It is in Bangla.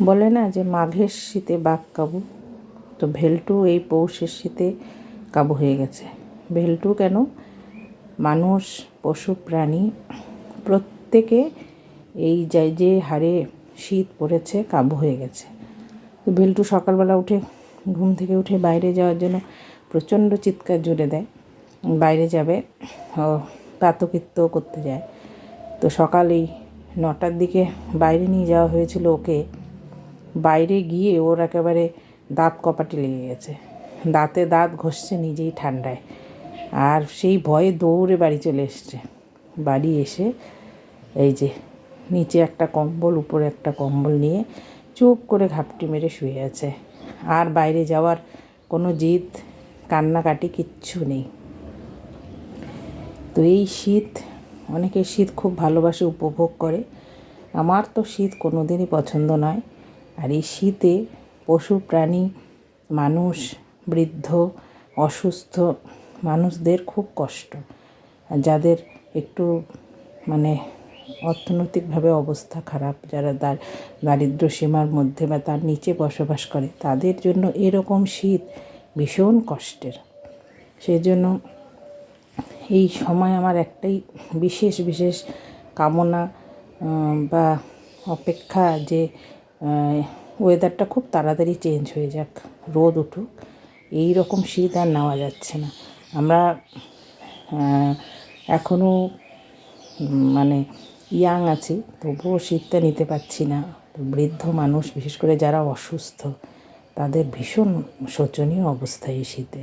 বলে না যে মাঘের শীতে বাঘ কাবু, তো ভেলটু এই পৌষের শীতে কাবু হয়ে গেছে। ভেলটু কেন, মানুষ পশু প্রাণী প্রত্যেকে এই যে হারে শীত পড়েছে কাবু হয়ে গেছে। তো ভেলটু সকালবেলা উঠে ঘুম থেকে উঠে বাইরে যাওয়ার জন্য প্রচণ্ড চিৎকার জুড়ে দেয়, বাইরে যাবে, প্রাতকৃত্য করতে যায়। তো সকালেই 9টার দিকে বাইরে নিয়ে যাওয়া হয়েছিল ওকে। বাইরে গিয়ে ওর একেবারে দাঁত কপাটে লেগে গেছে, দাঁতে দাঁত ঘষছে নিজেই ঠান্ডায়, আর সেই ভয়ে দৌড়ে বাড়ি চলে এসছে। বাড়ি এসে এই যে নিচে একটা কম্বল, উপরে একটা কম্বল নিয়ে চুপ করে ঘাপটি মেরে শুয়ে আছে। আর বাইরে যাওয়ার কোনো জিদ কান্নাকাটি কিচ্ছু নেই। তো এই শীত, অনেকে শীত খুব ভালোবাসে, উপভোগ করে। আমার তো শীত কোনো দিনই পছন্দ নয়। আর এই শীতে পশু প্রাণী, মানুষ, বৃদ্ধ, অসুস্থ মানুষদের খুব কষ্ট। আর যাদের একটু মানে অর্থনৈতিকভাবে অবস্থা খারাপ, যারা দারিদ্র্য সীমার মধ্যে বা তার নিচে বসবাস করে, তাদের জন্য এরকম শীত ভীষণ কষ্টের। সেজন্য এই সময় আমার একটাই বিশেষ বিশেষ কামনা বা অপেক্ষা যে ওয়েদারটা খুব তাড়াতাড়ি চেঞ্জ হয়ে যাক, রোদ উঠুক। এই রকম শীত আর নেওয়া যাচ্ছে না। আমরা এখনও মানে ইয়াং আছি, তবুও শীতটা নিতে পারছি না। তো বৃদ্ধ মানুষ, বিশেষ করে যারা অসুস্থ, তাদের ভীষণ শোচনীয় অবস্থা এই শীতে।